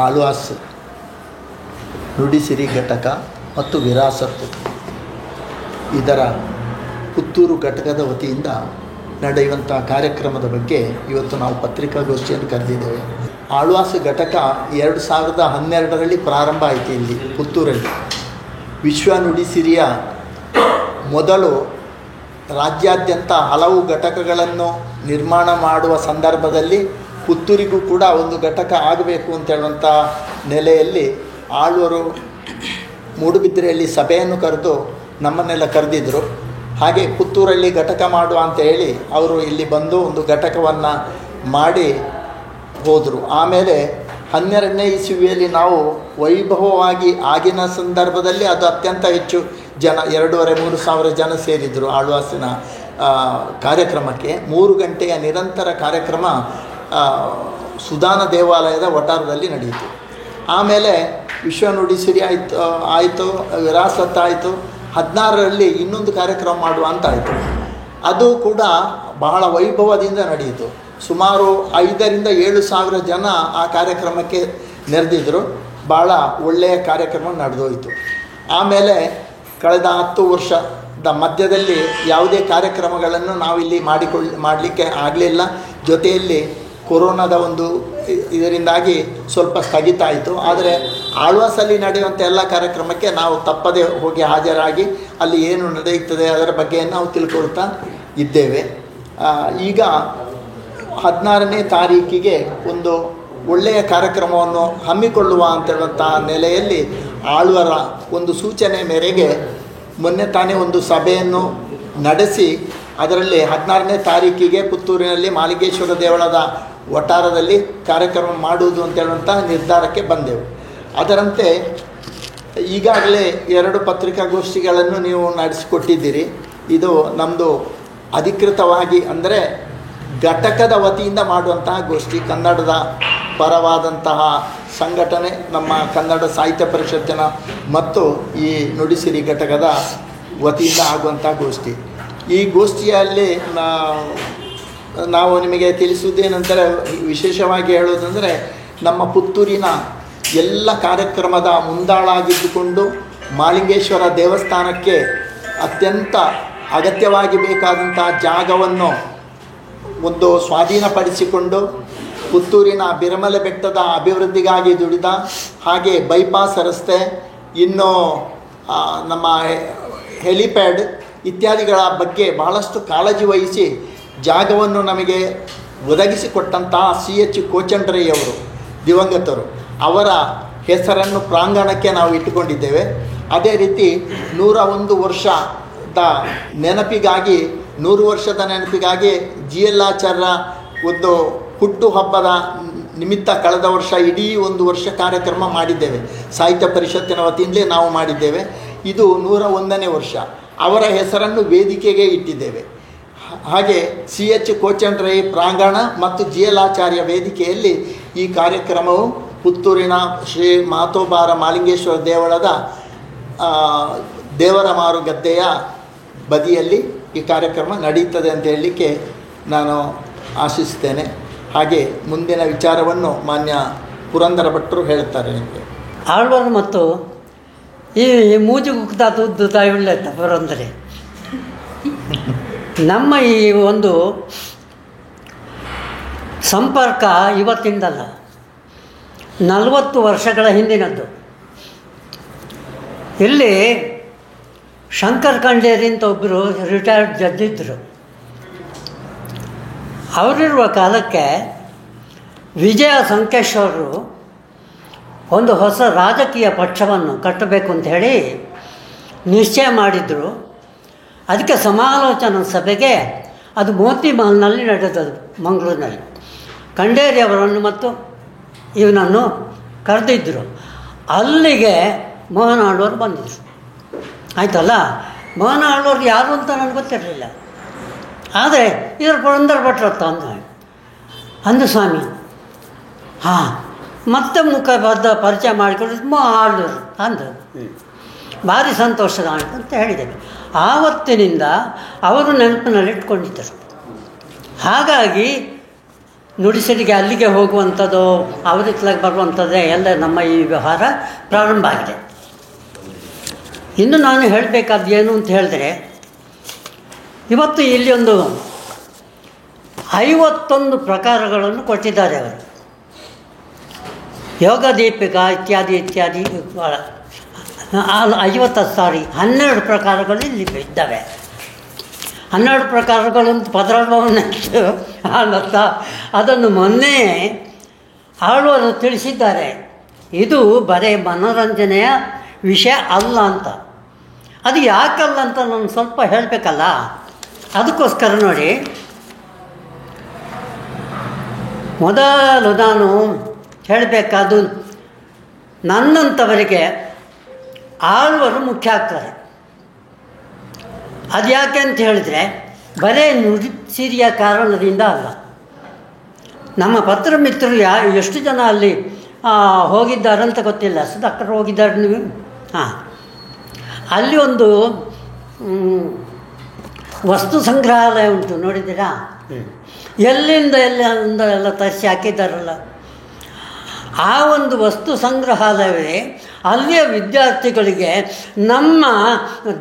ಆಳ್ವಾಸ್ ನುಡಿಸಿರಿ ಘಟಕ ಮತ್ತು ವಿರಾಸತ್ತು ಇದರ ಪುತ್ತೂರು ಘಟಕದ ವತಿಯಿಂದ ನಡೆಯುವಂಥ ಕಾರ್ಯಕ್ರಮದ ಬಗ್ಗೆ ಇವತ್ತು ನಾವು ಪತ್ರಿಕಾಗೋಷ್ಠಿಯನ್ನು ಕರೆದಿದ್ದೇವೆ. ಆಳ್ವಾಸ್ ಘಟಕ 2012ರಲ್ಲಿ ಪ್ರಾರಂಭ ಆಯಿತು ಇಲ್ಲಿ ಪುತ್ತೂರಲ್ಲಿ. ವಿಶ್ವ ನುಡಿಸಿರಿಯ ಮೊದಲು ರಾಜ್ಯಾದ್ಯಂತ ಹಲವು ಘಟಕಗಳನ್ನು ನಿರ್ಮಾಣ ಮಾಡುವ ಸಂದರ್ಭದಲ್ಲಿ ಪುತ್ತೂರಿಗೂ ಕೂಡ ಒಂದು ಘಟಕ ಆಗಬೇಕು ಅಂತ ಹೇಳುವಂಥ ನೆಲೆಯಲ್ಲಿ ಆಳ್ವರು ಮೂಡುಬಿದ್ರೆಯಲ್ಲಿ ಸಭೆಯನ್ನು ಕರೆದು ನಮ್ಮನ್ನೆಲ್ಲ ಕರೆದಿದ್ದರು. ಹಾಗೆ ಪುತ್ತೂರಲ್ಲಿ ಘಟಕ ಮಾಡುವ ಅಂತ ಹೇಳಿ ಅವರು ಇಲ್ಲಿ ಬಂದು ಒಂದು ಘಟಕವನ್ನು ಮಾಡಿ ಹೋದರು. ಆಮೇಲೆ 12ನೇ ಇಸವಿಯಲ್ಲಿ ನಾವು ವೈಭವವಾಗಿ ಆಗಿನ ಸಂದರ್ಭದಲ್ಲಿ ಅದು ಅತ್ಯಂತ ಹೆಚ್ಚು ಜನ 2,500-3 ಸಾವಿರ ಜನ ಸೇರಿದರು ಆಳ್ವಾಸಿನ ಕಾರ್ಯಕ್ರಮಕ್ಕೆ. 3 ಗಂಟೆಯ ನಿರಂತರ ಕಾರ್ಯಕ್ರಮ ಸುದಾನ ದೇವಾಲಯದ ವಠಾರದಲ್ಲಿ ನಡೆಯಿತು. ಆಮೇಲೆ ವಿಶ್ವ ನುಡಿಸಿರಿ ಆಯಿತು, ವಿರಾಸತ್ ಆಯಿತು. 16ರಲ್ಲಿ ಇನ್ನೊಂದು ಕಾರ್ಯಕ್ರಮ ಮಾಡುವ ಅಂತ ಆಯಿತು. ಅದು ಕೂಡ ಬಹಳ ವೈಭವದಿಂದ ನಡೆಯಿತು. ಸುಮಾರು 5,000-7 ಸಾವಿರ ಜನ ಆ ಕಾರ್ಯಕ್ರಮಕ್ಕೆ ನೆರೆದಿದ್ದರು. ಭಾಳ ಒಳ್ಳೆಯ ಕಾರ್ಯಕ್ರಮ ನಡೆದೋಯಿತು. ಆಮೇಲೆ ಕಳೆದ 10 ವರ್ಷದ ಮಧ್ಯದಲ್ಲಿ ಯಾವುದೇ ಕಾರ್ಯಕ್ರಮಗಳನ್ನು ನಾವಿಲ್ಲಿ ಮಾಡಲಿಕ್ಕೆ ಆಗಲಿಲ್ಲ. ಜೊತೆಯಲ್ಲಿ ಕೊರೋನಾದ ಒಂದು ಇದರಿಂದಾಗಿ ಸ್ವಲ್ಪ ಸ್ಥಗಿತ ಆಯಿತು. ಆದರೆ ಆಳ್ವಾಸಲ್ಲಿ ನಡೆಯುವಂಥ ಎಲ್ಲ ಕಾರ್ಯಕ್ರಮಕ್ಕೆ ನಾವು ತಪ್ಪದೆ ಹೋಗಿ ಹಾಜರಾಗಿ ಅಲ್ಲಿ ಏನು ನಡೆಯುತ್ತದೆ ಅದರ ಬಗ್ಗೆ ನಾವು ತಿಳ್ಕೊಳ್ತಾ ಇದ್ದೇವೆ. ಈಗ 16ನೇ ತಾರೀಕಿಗೆ ಒಂದು ಒಳ್ಳೆಯ ಕಾರ್ಯಕ್ರಮವನ್ನು ಹಮ್ಮಿಕೊಳ್ಳುವ ಅಂತೇಳುವಂಥ ನೆಲೆಯಲ್ಲಿ ಆಳ್ವರ ಒಂದು ಸೂಚನೆ ಮೇರೆಗೆ ಮೊನ್ನೆ ತಾನೇ ಒಂದು ಸಭೆಯನ್ನು ನಡೆಸಿ ಅದರಲ್ಲಿ 16ನೇ ತಾರೀಕಿಗೆ ಪುತ್ತೂರಿನಲ್ಲಿ ಮಾಲಿಂಗೇಶ್ವರ ದೇವಳದ ವಠಾರದಲ್ಲಿ ಕಾರ್ಯಕ್ರಮ ಮಾಡುವುದು ಅಂತೇಳುವಂಥ ನಿರ್ಧಾರಕ್ಕೆ ಬಂದೆವು. ಅದರಂತೆ ಈಗಾಗಲೇ 2 ಪತ್ರಿಕಾಗೋಷ್ಠಿಗಳನ್ನು ನೀವು ನಡೆಸಿಕೊಟ್ಟಿದ್ದೀರಿ. ಇದು ನಮ್ಮದು ಅಧಿಕೃತವಾಗಿ ಅಂದರೆ ಘಟಕದ ವತಿಯಿಂದ ಮಾಡುವಂತಹ ಗೋಷ್ಠಿ. ಕನ್ನಡದ ಪರವಾದಂತಹ ಸಂಘಟನೆ ನಮ್ಮ ಕನ್ನಡ ಸಾಹಿತ್ಯ ಪರಿಷತ್ತಿನ ಮತ್ತು ಈ ನುಡಿಸಿರಿ ಘಟಕದ ವತಿಯಿಂದ ಆಗುವಂಥ ಗೋಷ್ಠಿ. ಈ ಗೋಷ್ಠಿಯಲ್ಲಿ ನಾವು ನಿಮಗೆ ತಿಳಿಸುವುದೇನೆಂದರೆ, ವಿಶೇಷವಾಗಿ ಹೇಳೋದಂದರೆ ನಮ್ಮ ಪುತ್ತೂರಿನ ಎಲ್ಲ ಕಾರ್ಯಕ್ರಮದ ಮುಂದಾಳಾಗಿದ್ದುಕೊಂಡು ಮಾಲಿಂಗೇಶ್ವರ ದೇವಸ್ಥಾನಕ್ಕೆ ಅತ್ಯಂತ ಅಗತ್ಯವಾಗಿ ಬೇಕಾದಂಥ ಜಾಗವನ್ನು ಒಂದು ಸ್ವಾಧೀನಪಡಿಸಿಕೊಂಡು ಪುತ್ತೂರಿನ ಬಿರಮಲೆ ಬೆಟ್ಟದ ಅಭಿವೃದ್ಧಿಗಾಗಿ ದುಡಿದ, ಹಾಗೆ ಬೈಪಾಸ್ ರಸ್ತೆ, ಇನ್ನು ನಮ್ಮ ಹೆಲಿಪ್ಯಾಡ್ ಇತ್ಯಾದಿಗಳ ಬಗ್ಗೆ ಬಹಳಷ್ಟು ಕಾಳಜಿ ವಹಿಸಿ ಜಾಗವನ್ನು ನಮಗೆ ಒದಗಿಸಿಕೊಟ್ಟಂತಹ CH ಕೋಚಂಡ್ರಯ್ಯವರು ದಿವಂಗತರು, ಅವರ ಹೆಸರನ್ನು ಪ್ರಾಂಗಣಕ್ಕೆ ನಾವು ಇಟ್ಟುಕೊಂಡಿದ್ದೇವೆ. ಅದೇ ರೀತಿ 101 ವರ್ಷದ ನೆನಪಿಗಾಗಿ 100 ವರ್ಷದ ನೆನಪಿಗಾಗಿ GL ಆಚಾರ್ಯ ಒಂದು ಹುಟ್ಟು ಹಬ್ಬದ ನಿಮಿತ್ತ ಕಳೆದ ವರ್ಷ ಇಡೀ 1 ವರ್ಷ ಕಾರ್ಯಕ್ರಮ ಮಾಡಿದ್ದೇವೆ. ಸಾಹಿತ್ಯ ಪರಿಷತ್ತಿನ ವತಿಯಿಂದಲೇ ನಾವು ಮಾಡಿದ್ದೇವೆ. ಇದು 101ನೇ ವರ್ಷ. ಅವರ ಹೆಸರನ್ನು ವೇದಿಕೆಗೆ ಇಟ್ಟಿದ್ದೇವೆ. ಹಾಗೆ CH ಕೋಚಂಡ್ರೈ ಪ್ರಾಂಗಣ ಮತ್ತು GL ಆಚಾರ್ಯ ವೇದಿಕೆಯಲ್ಲಿ ಈ ಕಾರ್ಯಕ್ರಮವು ಪುತ್ತೂರಿನ ಶ್ರೀ ಮಾತೋಬಾರ ಮಾಲಿಂಗೇಶ್ವರ ದೇವಳದ ದೇವರ ಮಾರು ಗದ್ದೆಯ ಬದಿಯಲ್ಲಿ ಈ ಕಾರ್ಯಕ್ರಮ ನಡೆಯುತ್ತದೆ ಅಂತ ಹೇಳಲಿಕ್ಕೆ ನಾನು ಆಶಿಸ್ತೇನೆ. ಹಾಗೆ ಮುಂದಿನ ವಿಚಾರವನ್ನು ಮಾನ್ಯ ಪುರಂದರ ಭಟ್ರು ಹೇಳ್ತಾರೆ. ನಿಮಗೆ ಆಳ್ವರು ಮತ್ತು ಈ ಮೂಜುಗುಕ್ತಾದು ದಯವಿಲ್ಲ ಪುರಂದರೆ ನಮ್ಮ ಈ ಒಂದು ಸಂಪರ್ಕ ಇವತ್ತಿಂದಲ್ಲ, 40 ವರ್ಷಗಳ ಹಿಂದಿನದ್ದು. ಇಲ್ಲಿ ಶಂಕರ್ ಖಂಡೇರಿ ಅಂತ ಒಬ್ಬರು ರಿಟೈರ್ಡ್ ಜಡ್ಜ್ ಇದ್ದರು. ಅವರಿರುವ ಕಾಲಕ್ಕೆ ವಿಜಯ ಸಂಕೇಶ್ವರರು ಒಂದು ಹೊಸ ರಾಜಕೀಯ ಪಕ್ಷವನ್ನು ಕಟ್ಟಬೇಕು ಅಂತ ಹೇಳಿ ನಿಶ್ಚಯ ಮಾಡಿದರು. ಅದಕ್ಕೆ ಸಮಾಲೋಚನಾ ಸಭೆಗೆ ಅದು ಮೋತಿ ಮಹಲ್ನಲ್ಲಿ ನಡೆದದು, ಮಂಗಳೂರಿನಲ್ಲಿ. ಖಂಡೇರಿ ಅವರನ್ನು ಮತ್ತು ಇವನನ್ನು ಕರೆದಿದ್ದರು. ಅಲ್ಲಿಗೆ ಮೋಹನ ಆಳ್ವರು ಬಂದಿದ್ದರು. ಆಯಿತಲ್ಲ, ಮೋಹನ ಆಳ್ವರು ಯಾರು ಅಂತ ನನಗೆ ಗೊತ್ತಿರಲಿಲ್ಲ. ಆದರೆ ಇವರು ಪುರಂದರ ಭಟ್ರತ್ತ ಅಂದು ಸ್ವಾಮಿ. ಹಾಂ, ಮತ್ತೆ ಮುಖಬದ್ಧ ಪರಿಚಯ ಮಾಡಿಕೊಂಡು ಆಳ್ವರು ಅಂದು ಭಾರಿ ಸಂತೋಷದ ಅಂತ ಹೇಳಿದ್ದೇವೆ. ಆವತ್ತಿನಿಂದ ಅವರು ನೆನಪಿನಲ್ಲಿ ಇಟ್ಕೊಂಡಿದ್ದರು. ಹಾಗಾಗಿ ನುಡಿಸಿರಿಗೆ ಅಲ್ಲಿಗೆ ಹೋಗುವಂಥದ್ದು, ಅವರಿತ್ಲಾಗ ಬರುವಂಥದ್ದೇ ಎಲ್ಲ ನಮ್ಮ ಈ ವ್ಯವಹಾರ ಪ್ರಾರಂಭ ಆಗಿದೆ. ಇನ್ನು ನಾನು ಹೇಳಬೇಕಾದ್ದು ಏನು ಅಂತ ಹೇಳಿದ್ರೆ, ಇವತ್ತು ಇಲ್ಲಿ ಒಂದು 51 ಪ್ರಕಾರಗಳನ್ನು ಕೊಟ್ಟಿದ್ದಾರೆ ಅವರು. ಯೋಗ ದೀಪಿಕಾ ಇತ್ಯಾದಿ 12 ಪ್ರಕಾರಗಳು ಇಲ್ಲಿ ಇದ್ದಾವೆ. 12 ಪ್ರಕಾರಗಳಂತ ಪದರವನ್ನು ಅದನ್ನು ಮೊನ್ನೆ ಆಳುವರು ತಿಳಿಸಿದ್ದಾರೆ. ಇದು ಬರೀ ಮನೋರಂಜನೆಯ ವಿಷಯ ಅಲ್ಲ ಅಂತ. ಅದು ಯಾಕಲ್ಲ ಅಂತ ನಾನು ಸ್ವಲ್ಪ ಹೇಳಬೇಕಲ್ಲ. ಅದಕ್ಕೋಸ್ಕರ ನೋಡಿ, ಮೊದಲು ನಾನು ಹೇಳಬೇಕಾದ್ದು, ನನ್ನಂಥವರಿಗೆ ಆಳುವರು ಮುಖ್ಯ ಆಗ್ತಾರೆ. ಅದು ಯಾಕೆ ಅಂತ ಹೇಳಿದರೆ, ಬರೇ ನುಡಿಸಿರಿಯ ಕಾರಣದಿಂದ ಅಲ್ಲ. ನಮ್ಮ ಪತ್ರ ಮಿತ್ರರು ಎಷ್ಟು ಜನ ಅಲ್ಲಿ ಹೋಗಿದ್ದಾರಂತ ಗೊತ್ತಿಲ್ಲ. ಸುಧಾಕರ್ ಹೋಗಿದ್ದಾರೆ ನೀವು? ಹಾಂ, ಅಲ್ಲಿ ಒಂದು ವಸ್ತು ಸಂಗ್ರಹಾಲಯ ಉಂಟು, ನೋಡಿದ್ದೀರಾ? ಎಲ್ಲಿಂದ ಎಲ್ಲ ತರಿಸಿ ಹಾಕಿದ್ದಾರಲ್ಲ. ಆ ಒಂದು ವಸ್ತು ಸಂಗ್ರಹಾಲಯವೇ ಅಲ್ಲಿಯ ವಿದ್ಯಾರ್ಥಿಗಳಿಗೆ ನಮ್ಮ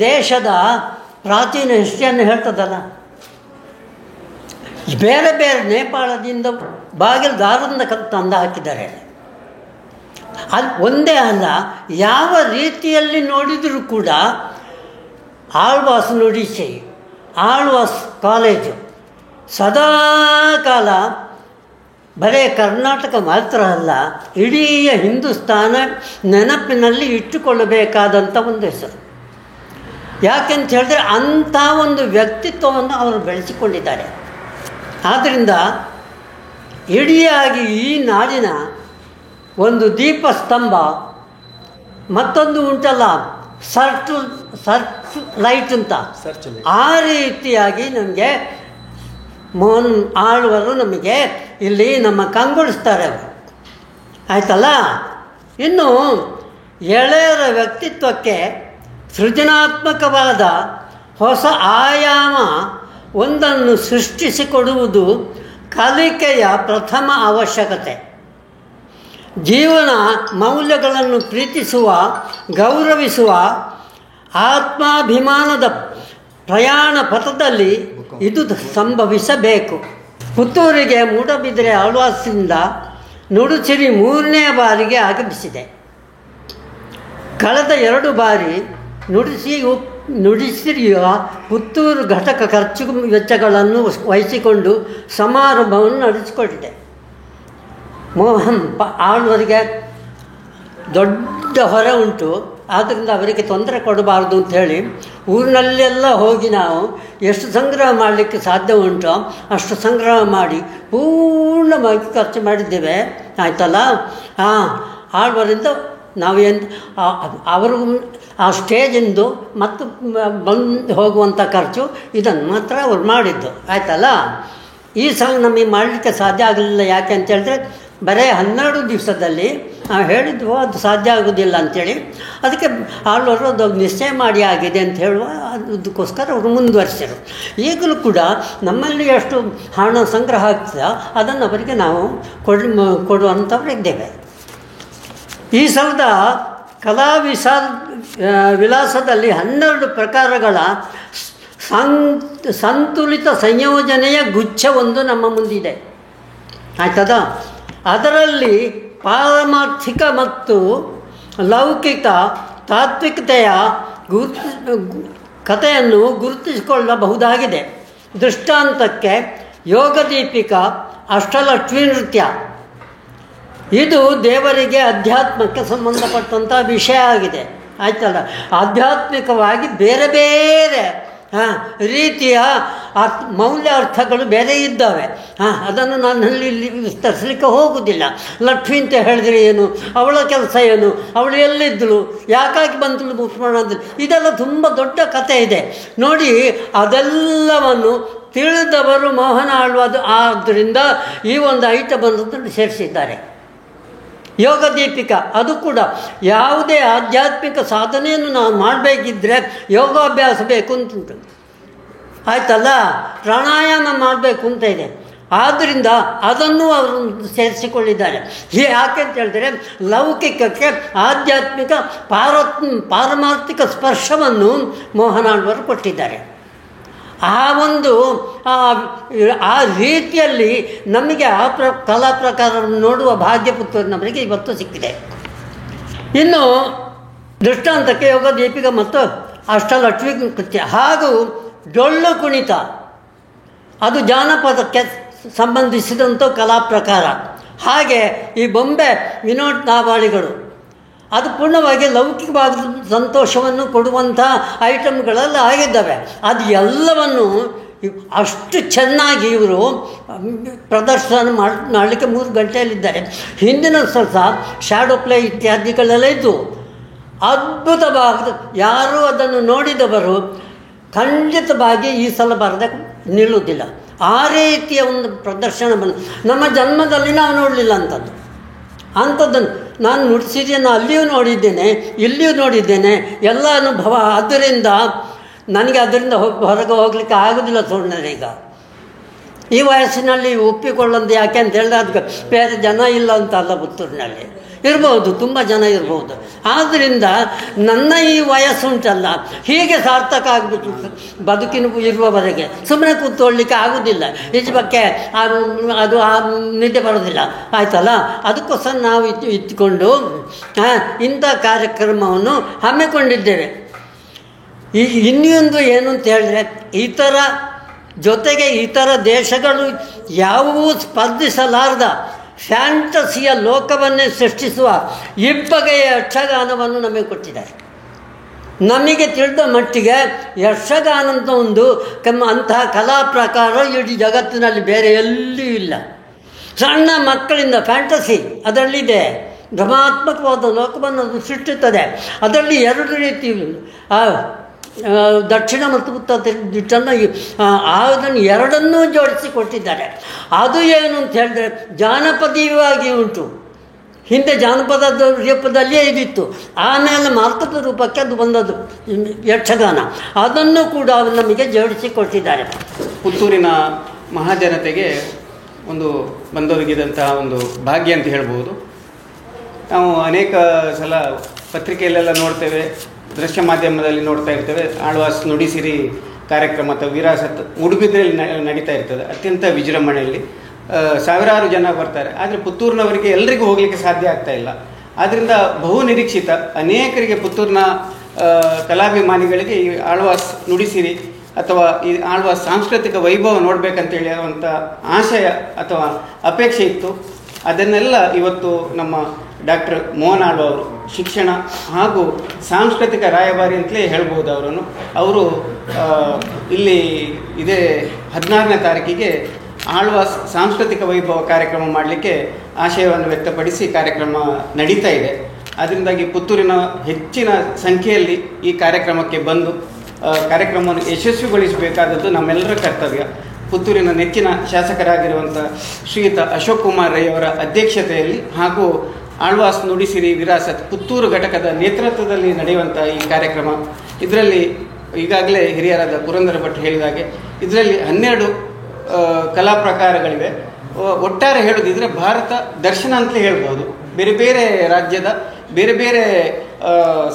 ದೇಶದ ಪ್ರಾಚೀನ ಹಿಸ್ಟ್ರಿಯನ್ನು ಹೇಳ್ತದಲ್ಲ. ಬೇರೆ ಬೇರೆ ನೇಪಾಳದಿಂದ ಬಾಗಿಲು ದಾರದಿಂದ ತಂದು ಹಾಕಿದ್ದಾರೆ. ಅದು ಒಂದೇ ಅಲ್ಲ, ಯಾವ ರೀತಿಯಲ್ಲಿ ನೋಡಿದರೂ ಕೂಡ ಆಳ್ವಾಸ್ ನುಡಿಸಿ, ಆಳ್ವಾಸ್ ಕಾಲೇಜು ಸದಾ ಕಾಲ ಬರೇ ಕರ್ನಾಟಕ ಮಾತ್ರ ಅಲ್ಲ, ಇಡೀ ಹಿಂದೂಸ್ತಾನ ನೆನಪಿನಲ್ಲಿ ಇಟ್ಟುಕೊಳ್ಳಬೇಕಾದಂಥ ಒಂದು ಹೆಸರು. ಯಾಕೆಂತ ಹೇಳಿದ್ರೆ ಅಂಥ ಒಂದು ವ್ಯಕ್ತಿತ್ವವನ್ನು ಅವರು ಬೆಳೆಸಿಕೊಂಡಿದ್ದಾರೆ. ಆದ್ದರಿಂದ ಇಡಿಯಾಗಿ ಈ ನಾಡಿನ ಒಂದು ದೀಪಸ್ತಂಭ, ಮತ್ತೊಂದು ಉಂಟಲ್ಲ ಸರ್ಚ್ ಲೈಟ್ ಅಂತ, ಆ ರೀತಿಯಾಗಿ ನಮಗೆ ಮೋಹನ್ ಆಳ್ವರು ನಮಗೆ ಇಲ್ಲಿ ನಮ್ಮ ಕಂಗೊಳಿಸ್ತಾರೆ ಅವರು. ಆಯ್ತಲ್ಲ. ಇನ್ನು ಎಳೆಯರ ವ್ಯಕ್ತಿತ್ವಕ್ಕೆ ಸೃಜನಾತ್ಮಕವಾದ ಹೊಸ ಆಯಾಮ ಒಂದನ್ನು ಸೃಷ್ಟಿಸಿಕೊಡುವುದು ಕಲಿಕೆಯ ಪ್ರಥಮ ಅವಶ್ಯಕತೆ. ಜೀವನ ಮೌಲ್ಯಗಳನ್ನು ಪ್ರೀತಿಸುವ, ಗೌರವಿಸುವ ಆತ್ಮಾಭಿಮಾನದ ಪ್ರಯಾಣ ಪಥದಲ್ಲಿ ಇದು ಸಂಭವಿಸಬೇಕು. ಪುತ್ತೂರಿಗೆ ಮೂಡಬಿದಿರೆ ಆಳ್ವಾಸ್ನಿಂದ ನುಡಿಸಿರಿ 3ನೇ ಬಾರಿಗೆ ಆಗಮಿಸಿದೆ. ಕಳೆದ 2 ಬಾರಿ ನುಡಿಸಿರಿಯ ಪುತ್ತೂರು ಘಟಕ ಖರ್ಚು ವೆಚ್ಚಗಳನ್ನು ವಹಿಸಿಕೊಂಡು ಸಮಾರಂಭವನ್ನು ನಡೆಸಿಕೊಟ್ಟಿದೆ. ಮೋಹನ್ ಆಳ್ವರಿಗೆ ದೊಡ್ಡ ಹೊರೆ ಉಂಟು. ಆದ್ದರಿಂದ ಅವರಿಗೆ ತೊಂದರೆ ಕೊಡಬಾರ್ದು ಅಂಥೇಳಿ ಊರಿನಲ್ಲೆಲ್ಲ ಹೋಗಿ ನಾವು ಎಷ್ಟು ಸಂಗ್ರಹ ಮಾಡಲಿಕ್ಕೆ ಸಾಧ್ಯ ಉಂಟೋ ಅಷ್ಟು ಸಂಗ್ರಹ ಮಾಡಿ ಪೂರ್ಣವಾಗಿ ಖರ್ಚು ಮಾಡಿದ್ದೇವೆ. ಆಯ್ತಲ್ಲ. ಆಳ್ವರಿಂದ ನಾವೇನು ಅವರು ಆ ಸ್ಟೇಜಿಂದು ಮತ್ತು ಬಂದು ಹೋಗುವಂಥ ಖರ್ಚು ಇದನ್ನು ಮಾತ್ರ ಅವ್ರು ಮಾಡಿದ್ದು. ಆಯ್ತಲ್ಲ. ಈ ಸಲ ನಮಗೆ ಮಾಡಲಿಕ್ಕೆ ಸಾಧ್ಯ ಆಗಲಿಲ್ಲ. ಯಾಕೆ ಅಂತೇಳಿದ್ರೆ ಬರೀ 12 ದಿವಸದಲ್ಲಿ ನಾವು ಹೇಳಿದ್ವು ಅದು ಸಾಧ್ಯ ಆಗೋದಿಲ್ಲ ಅಂಥೇಳಿ. ಅದಕ್ಕೆ ಆಳ್ವರು ಅದು ನಿಶ್ಚಯ ಮಾಡಿ ಆಗಿದೆ ಅಂತ ಹೇಳುವ ಅದಕ್ಕೋಸ್ಕರ ಅವರು ಮುಂದುವರಿಸಿದರು. ಈಗಲೂ ಕೂಡ ನಮ್ಮಲ್ಲಿ ಎಷ್ಟು ಹಣ ಸಂಗ್ರಹ ಆಗ್ತದೆ ಅದನ್ನು ಅವರಿಗೆ ನಾವು ಕೊಡುವಂಥವರಿದ್ದೇವೆ. ಈ ಸಲದ ಕಲಾ ವಿಲಾಸದಲ್ಲಿ 12 ಪ್ರಕಾರಗಳ ಸಂತುಲಿತ ಸಂಯೋಜನೆಯ ಗುಚ್ಛವೊಂದು ನಮ್ಮ ಮುಂದಿದೆ. ಆಯ್ತದ. ಅದರಲ್ಲಿ ಪಾರಮಾರ್ಥಿಕ ಮತ್ತು ಲೌಕಿಕ ತಾತ್ವಿಕತೆಯ ಕಥೆಯನ್ನು ಗುರುತಿಸಿಕೊಳ್ಳಬಹುದಾಗಿದೆ. ದೃಷ್ಟಾಂತಕ್ಕೆ ಯೋಗದೀಪಿಕಾ ಅಷ್ಟಲಕ್ಷ್ಮೀ ನೃತ್ಯ. ಇದು ದೇವರಿಗೆ ಅಧ್ಯಾತ್ಮಕ್ಕೆ ಸಂಬಂಧಪಟ್ಟಂಥ ವಿಷಯ ಆಗಿದೆ. ಆಯ್ತಲ್ಲ. ಆಧ್ಯಾತ್ಮಿಕವಾಗಿ ಬೇರೆ ಬೇರೆ ರೀತಿಯ ಮೌಲ್ಯಾರ್ಥಗಳು ಬೇರೆ ಇದ್ದಾವೆ. ಅದನ್ನು ನಾನು ಇಲ್ಲಿ ವಿಸ್ತರಿಸಲಿಕ್ಕೆ ಹೋಗುವುದಿಲ್ಲ. ಲಕ್ಷ್ಮಿ ಅಂತ ಹೇಳಿದ್ರೆ ಏನು, ಅವಳ ಕೆಲಸ ಏನು, ಅವಳು ಎಲ್ಲಿದ್ದಳು, ಯಾಕಾಗಿ ಬಂದಳು ಮುಸ್ಮರಣ ಅಂತ, ಇದೆಲ್ಲ ತುಂಬ ದೊಡ್ಡ ಕಥೆ ಇದೆ ನೋಡಿ. ಅದೆಲ್ಲವನ್ನು ತಿಳಿದವರು ಮೋಹನ ಆಳ್ವಾದು. ಆದ್ದರಿಂದ ಈ ಒಂದು ಐಟಮನ್ನು ಸೇರಿಸಿದ್ದಾರೆ. ಯೋಗ ದೀಪಿಕಾ ಅದು ಕೂಡ ಯಾವುದೇ ಆಧ್ಯಾತ್ಮಿಕ ಸಾಧನೆಯನ್ನು ನಾವು ಮಾಡಬೇಕಿದ್ರೆ ಯೋಗಾಭ್ಯಾಸ ಬೇಕು ಅಂತುಂಟು. ಆಯ್ತಲ್ಲ. ಪ್ರಾಣಾಯಾಮ ಮಾಡಬೇಕು ಅಂತ ಇದೆ. ಆದ್ದರಿಂದ ಅದನ್ನು ಅವರು ಸೇರಿಸಿಕೊಳ್ಳಿದ್ದಾರೆ. ಯಾಕೆ ಅಂತ ಹೇಳಿದ್ರೆ ಲೌಕಿಕಕ್ಕೆ ಆಧ್ಯಾತ್ಮಿಕ ಪಾರಮಾರ್ಥಿಕ ಸ್ಪರ್ಶವನ್ನು ಮೋಹನ್ ಆಳ್ವರು ಕೊಟ್ಟಿದ್ದಾರೆ. ಆ ಒಂದು ಆ ರೀತಿಯಲ್ಲಿ ನಮಗೆ ಆ ಕಲಾ ಪ್ರಕಾರವನ್ನು ನೋಡುವ ಭಾಗ್ಯ ಪುತ್ತೂರಿನವರಿಗೆ ಇವತ್ತು ಸಿಕ್ಕಿದೆ. ಇನ್ನು ದೃಷ್ಟಾಂತಕ್ಕೆ ಯೋಗ ದೀಪಿಕ ಮತ್ತು ಅಷ್ಟಲಕ್ಷ್ಮಿ ಕೃತ್ಯ ಹಾಗೂ ಡೊಳ್ಳು ಕುಣಿತ, ಅದು ಜಾನಪದಕ್ಕೆ ಸಂಬಂಧಿಸಿದಂಥ ಕಲಾ ಪ್ರಕಾರ. ಹಾಗೆ ಈ ಬೊಂಬೆ ವಿನೋದ್ ನಾವಾಳಿಗಳು, ಅದು ಪೂರ್ಣವಾಗಿ ಲೌಕಿಕವಾದ ಸಂತೋಷವನ್ನು ಕೊಡುವಂಥ ಐಟಮ್ಗಳೆಲ್ಲ ಆಗಿದ್ದಾವೆ. ಅದು ಎಲ್ಲವನ್ನು ಅಷ್ಟು ಚೆನ್ನಾಗಿ ಇವರು ಪ್ರದರ್ಶನ ಮಾಡಲಿಕ್ಕೆ 3 ಗಂಟೆಯಲ್ಲಿದ್ದಾರೆ. ಹಿಂದಿನ ಸಹ ಶ್ಯಾಡೋ ಪ್ಲೇ ಇತ್ಯಾದಿಗಳೆಲ್ಲ ಇದ್ದು ಅದ್ಭುತವಾದ, ಯಾರೂ ಅದನ್ನು ನೋಡಿದವರು ಖಂಡಿತವಾಗಿ ಈ ಸಲ ಬರದೆ ನಿಲ್ಲುವುದಿಲ್ಲ. ಆ ರೀತಿಯ ಒಂದು ಪ್ರದರ್ಶನವನ್ನು ನಮ್ಮ ಜನ್ಮದಲ್ಲಿ ನಾವು ನೋಡಲಿಲ್ಲ ಅಂಥದ್ದನ್ನು ನಾನು ನುಡಿಸಿದ್ದೇನೆ, ಅಲ್ಲಿಯೂ ನೋಡಿದ್ದೇನೆ, ಇಲ್ಲಿಯೂ ನೋಡಿದ್ದೇನೆ, ಎಲ್ಲ ಅನುಭವ. ಆದ್ದರಿಂದ ನನಗೆ ಅದರಿಂದ ಹೊರಗೆ ಹೋಗಲಿಕ್ಕೆ ಆಗೋದಿಲ್ಲ. ಈಗ ಈ ವಯಸ್ಸಿನಲ್ಲಿ ಒಪ್ಪಿಕೊಳ್ಳೋದು ಯಾಕೆ ಅಂತ ಹೇಳಿದ್ರೆ ಅದಕ್ಕೆ ಬೇರೆ ಜನ ಇಲ್ಲ ಅಂತ ಅಲ್ಲ, ಪುತ್ತೂರಿನಲ್ಲಿ ಇರ್ಬೋದು, ತುಂಬ ಜನ ಇರ್ಬೋದು. ಆದ್ದರಿಂದ ನನ್ನ ಈ ವಯಸ್ಸುಂಟಲ್ಲ, ಹೀಗೆ ಸಾರ್ಥಕ ಆಗಿಬಿಟ್ಟು ಬದುಕಿನ ಇರುವವರೆಗೆ ಸುಮ್ಮನೆ ಕೂತ್ಕೊಳ್ಳಲಿಕ್ಕೆ ಆಗೋದಿಲ್ಲ. ಬಗ್ಗೆ ಅದು ನಿದ್ದೆ ಬರೋದಿಲ್ಲ, ಆಯ್ತಲ್ಲ. ಅದಕ್ಕೋಸ್ಕರ ನಾವು ಇಟ್ಟುಕೊಂಡು ಇಂಥ ಕಾರ್ಯಕ್ರಮವನ್ನು ಹಮ್ಮಿಕೊಂಡಿದ್ದೇವೆ. ಇನ್ನೊಂದು ಏನು ಅಂತ ಹೇಳಿದ್ರೆ, ಇತರ ದೇಶಗಳು ಯಾವುವೂ ಸ್ಪರ್ಧಿಸಲಾರದ ಫ್ಯಾಂಟಸಿಯ ಲೋಕವನ್ನೇ ಸೃಷ್ಟಿಸುವ ಇಬ್ಬಗೆಯ ಯಕ್ಷಗಾನವನ್ನು ನಮಗೆ ಕೊಟ್ಟಿದ್ದಾರೆ. ನಮಗೆ ತಿಳಿದ ಮಟ್ಟಿಗೆ ಯಕ್ಷಗಾನ ಅಂತ ಒಂದು ಅಂತಹ ಕಲಾ ಪ್ರಕಾರ ಇಡೀ ಜಗತ್ತಿನಲ್ಲಿ ಬೇರೆ ಎಲ್ಲಿಯೂ ಇಲ್ಲ. ಸಣ್ಣ ಮಕ್ಕಳಿಂದ ಫ್ಯಾಂಟಸಿ ಅದರಲ್ಲಿದೆ, ಭ್ರಮಾತ್ಮಕವಾದ ಲೋಕವನ್ನು ಅದು ಸೃಷ್ಟಿಸುತ್ತದೆ. ಅದರಲ್ಲಿ 2 ರೀತಿ, ದಕ್ಷಿಣ ಮತ್ತು ಉತ್ತರ ದಿಟ್ಟನ್ನು ಅದನ್ನು ಎರಡನ್ನೂ ಜೋಡಿಸಿ ಕೊಟ್ಟಿದ್ದಾರೆ. ಅದು ಏನು ಅಂತ ಹೇಳಿದ್ರೆ ಜಾನಪದೀಯವಾಗಿ ಉಂಟು. ಹಿಂದೆ ಜಾನಪದದ ರೂಪದಲ್ಲಿಯೇ ಇದಿತ್ತು, ಆಮೇಲೆ ಮಾರ್ತದ ರೂಪಕ್ಕೆ ಅದು ಬಂದದ್ದು ಯಕ್ಷಗಾನ. ಅದನ್ನು ಕೂಡ ನಮಗೆ ಜೋಡಿಸಿ ಕೊಟ್ಟಿದ್ದಾರೆ. ಪುತ್ತೂರಿನ ಮಹಾಜನತೆಗೆ ಒಂದು ಬಂದೊದಗಿದಂತಹ ಒಂದು ಭಾಗ್ಯ ಅಂತ ಹೇಳ್ಬೋದು. ನಾವು ಅನೇಕ ಸಲ ಪತ್ರಿಕೆಯಲ್ಲೆಲ್ಲ ನೋಡ್ತೇವೆ, ದೃಶ್ಯ ಮಾಧ್ಯಮದಲ್ಲಿ ನೋಡ್ತಾ ಇರ್ತೇವೆ. ಆಳ್ವಾಸ್ ನುಡಿಸಿರಿ ಕಾರ್ಯಕ್ರಮ ಅಥವಾ ವಿರಾಸತ್ ಉಡುಬಿದ್ರೆಯಲ್ಲಿ ನಡೀತಾ ಇರ್ತದೆ. ಅತ್ಯಂತ ವಿಜೃಂಭಣೆಯಲ್ಲಿ ಸಾವಿರಾರು ಜನ ಬರ್ತಾರೆ. ಆದರೆ ಪುತ್ತೂರಿನವರಿಗೆ ಎಲ್ಲರಿಗೂ ಹೋಗಲಿಕ್ಕೆ ಸಾಧ್ಯ ಆಗ್ತಾ ಇಲ್ಲ. ಆದ್ದರಿಂದ ಬಹು ನಿರೀಕ್ಷಿತ ಅನೇಕರಿಗೆ ಪುತ್ತೂರಿನ ಕಲಾಭಿಮಾನಿಗಳಿಗೆ ಈ ಆಳ್ವಾಸ್ ನುಡಿಸಿರಿ ಅಥವಾ ಈ ಆಳ್ವಾಸ್ ಸಾಂಸ್ಕೃತಿಕ ವೈಭವ ನೋಡಬೇಕಂತ ಹೇಳುವಂಥ ಆಶಯ ಅಥವಾ ಅಪೇಕ್ಷೆ ಇತ್ತು. ಅದನ್ನೆಲ್ಲ ಇವತ್ತು ನಮ್ಮ ಡಾಕ್ಟರ್ ಮೋಹನ್ ಆಳ್ವ ಅವರು ಶಿಕ್ಷಣ ಹಾಗೂ ಸಾಂಸ್ಕೃತಿಕ ರಾಯಭಾರಿ ಅಂತಲೇ ಹೇಳ್ಬೋದು ಅವರು ಇಲ್ಲಿ ಇದೇ 16ನೇ ತಾರೀಕಿಗೆ ಆಳ್ವಾಸ್ ಸಾಂಸ್ಕೃತಿಕ ವೈಭವ ಕಾರ್ಯಕ್ರಮ ಮಾಡಲಿಕ್ಕೆ ಆಶಯವನ್ನು ವ್ಯಕ್ತಪಡಿಸಿ ಕಾರ್ಯಕ್ರಮ ನಡೀತಾ ಇದೆ. ಅದರಿಂದಾಗಿ ಪುತ್ತೂರಿನ ಹೆಚ್ಚಿನ ಸಂಖ್ಯೆಯಲ್ಲಿ ಈ ಕಾರ್ಯಕ್ರಮಕ್ಕೆ ಬಂದು ಕಾರ್ಯಕ್ರಮವನ್ನು ಯಶಸ್ವಿಗೊಳಿಸಬೇಕಾದದ್ದು ನಮ್ಮೆಲ್ಲರ ಕರ್ತವ್ಯ. ಪುತ್ತೂರಿನ ನೆಚ್ಚಿನ ಶಾಸಕರಾಗಿರುವಂಥ ಶ್ರೀಯುತ ಅಶೋಕ್ ಕುಮಾರ್ ರೈ ಅವರ ಅಧ್ಯಕ್ಷತೆಯಲ್ಲಿ ಹಾಗೂ ಆಳ್ವಾಸ್ ನುಡಿಸಿರಿ ವಿರಾಸತ್ ಪುತ್ತೂರು ಘಟಕದ ನೇತೃತ್ವದಲ್ಲಿ ನಡೆಯುವಂಥ ಈ ಕಾರ್ಯಕ್ರಮ, ಇದರಲ್ಲಿ ಈಗಾಗಲೇ ಹಿರಿಯರಾದ ಪುರಂದರ ಭಟ್ ಹೇಳಿದಾಗೆ ಇದರಲ್ಲಿ 12 ಕಲಾ ಪ್ರಕಾರಗಳಿವೆ. ಒಟ್ಟಾರೆ ಹೇಳೋದಿದ್ರೆ ಭಾರತ ದರ್ಶನ ಅಂತಲೇ ಹೇಳ್ಬೋದು. ಬೇರೆ ಬೇರೆ ರಾಜ್ಯದ ಬೇರೆ ಬೇರೆ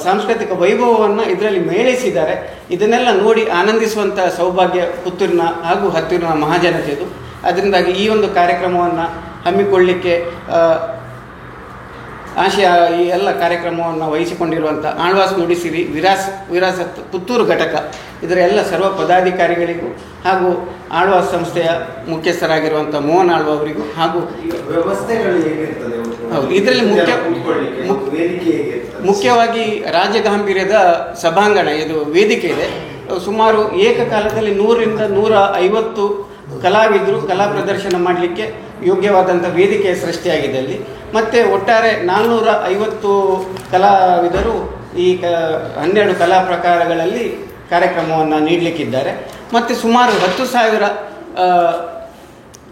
ಸಾಂಸ್ಕೃತಿಕ ವೈಭವವನ್ನು ಇದರಲ್ಲಿ ಮೇಳೈಸಿದ್ದಾರೆ. ಇದನ್ನೆಲ್ಲ ನೋಡಿ ಆನಂದಿಸುವಂಥ ಸೌಭಾಗ್ಯ ಪುತ್ತೂರಿನ ಹಾಗೂ ಹತ್ತೂರಿನ ಮಹಾಜನತೆಯದು. ಅದರಿಂದಾಗಿ ಈ ಒಂದು ಕಾರ್ಯಕ್ರಮವನ್ನು ಹಮ್ಮಿಕೊಳ್ಳಲಿಕ್ಕೆ ಆಶಯ ಈ ಎಲ್ಲ ಕಾರ್ಯಕ್ರಮವನ್ನು ವಹಿಸಿಕೊಂಡಿರುವಂಥ ಆಳ್ವಾಸ್ ನುಡಿಸಿರಿ ವಿರಾಸತ್ ಪುತ್ತೂರು ಘಟಕ ಇದರ ಎಲ್ಲ ಸರ್ವ ಪದಾಧಿಕಾರಿಗಳಿಗೂ ಹಾಗೂ ಆಳ್ವಾಸ್ ಸಂಸ್ಥೆಯ ಮುಖ್ಯಸ್ಥರಾಗಿರುವಂಥ ಮೋಹನ್ ಆಳ್ವ ಅವರಿಗೂ ಹಾಗೂ ವ್ಯವಸ್ಥೆಗಳು ಹೇಗಿರ್ತದೆ, ಹೌದು, ಇದರಲ್ಲಿ ಮುಖ್ಯವಾಗಿ ರಾಜಗಾಂಭೀರ್ಯದ ಸಭಾಂಗಣ, ಇದು ವೇದಿಕೆ ಇದೆ. ಸುಮಾರು ಏಕಕಾಲದಲ್ಲಿ 100ರಿಂದ 150 ಕಲಾವಿದರು ಕಲಾ ಪ್ರದರ್ಶನ ಮಾಡಲಿಕ್ಕೆ ಯೋಗ್ಯವಾದಂಥ ವೇದಿಕೆ ಸೃಷ್ಟಿಯಾಗಿದೆ ಅಲ್ಲಿ. ಮತ್ತು ಒಟ್ಟಾರೆ 450 ಕಲಾವಿದರು ಈ 12 ಕಲಾ ಪ್ರಕಾರಗಳಲ್ಲಿ ಕಾರ್ಯಕ್ರಮವನ್ನು ನೀಡಲಿಕ್ಕಿದ್ದಾರೆ. ಮತ್ತು ಸುಮಾರು 10,000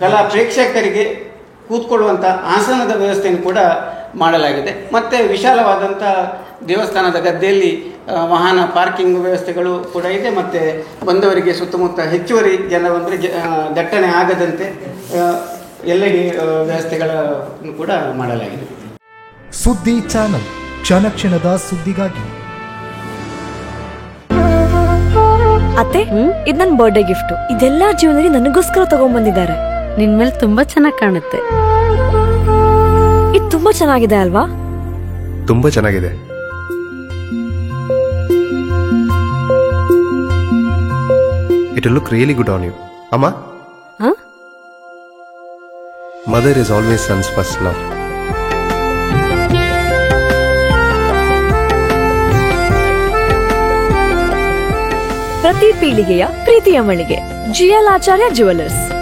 ಕಲಾ ಪ್ರೇಕ್ಷಕರಿಗೆ ಕೂತ್ಕೊಳ್ಳುವಂಥ ಆಸನದ ವ್ಯವಸ್ಥೆಯನ್ನು ಕೂಡ ಮಾಡಲಾಗಿದೆ. ಮತ್ತು ವಿಶಾಲವಾದಂಥ ದೇವಸ್ಥಾನದ ಗದ್ದೆಯಲ್ಲಿ ವಾಹನ ಪಾರ್ಕಿಂಗ್ ವ್ಯವಸ್ಥೆಗಳು ಕೂಡ ಇದೆ. ಮತ್ತು ಬಂದವರಿಗೆ ಸುತ್ತಮುತ್ತ ಹೆಚ್ಚುವರಿ ಜನ ಬಂದರೆ ದಟ್ಟಣೆ ಆಗದಂತೆ LED ವ್ಯವಸ್ಥೆಗಳನ್ನು ಕೂಡ ಮಾಡಲಾಗಿದೆ. ಸುದ್ದಿ ಚಾನಲ್, ಕ್ಷಣ ಕ್ಷಣದ ಸುದ್ದಿಗಾಗಿ. ಅತ್ತೆ, ಇದು ನನ್ನ ಬರ್ಡೇ ಗಿಫ್ಟ್. ಇದೆಲ್ಲ ಜೀವನದಲ್ಲಿ ನನಗೋಸ್ಕರ ತಗೊಂಡ್ಬಂದಿದ್ದಾರೆ. ನಿನ್ ಮೇಲೆ ತುಂಬಾ ಚೆನ್ನಾಗಿ ಕಾಣುತ್ತೆ. ಇದು ತುಂಬಾ ಚೆನ್ನಾಗಿದೆ ಅಲ್ವಾ? ತುಂಬಾ ಚೆನ್ನಾಗಿದೆ. It will look really good on you. Amma? Huh? Mother is always son's first love. ಪ್ರತಿ ಪೀಳಿಗೆಯ ಪ್ರೀತಿಯ ಮಳಿಗೆ GL ಆಚಾರ್ಯ ಜುವೆಲ್ಲರ್ಸ್.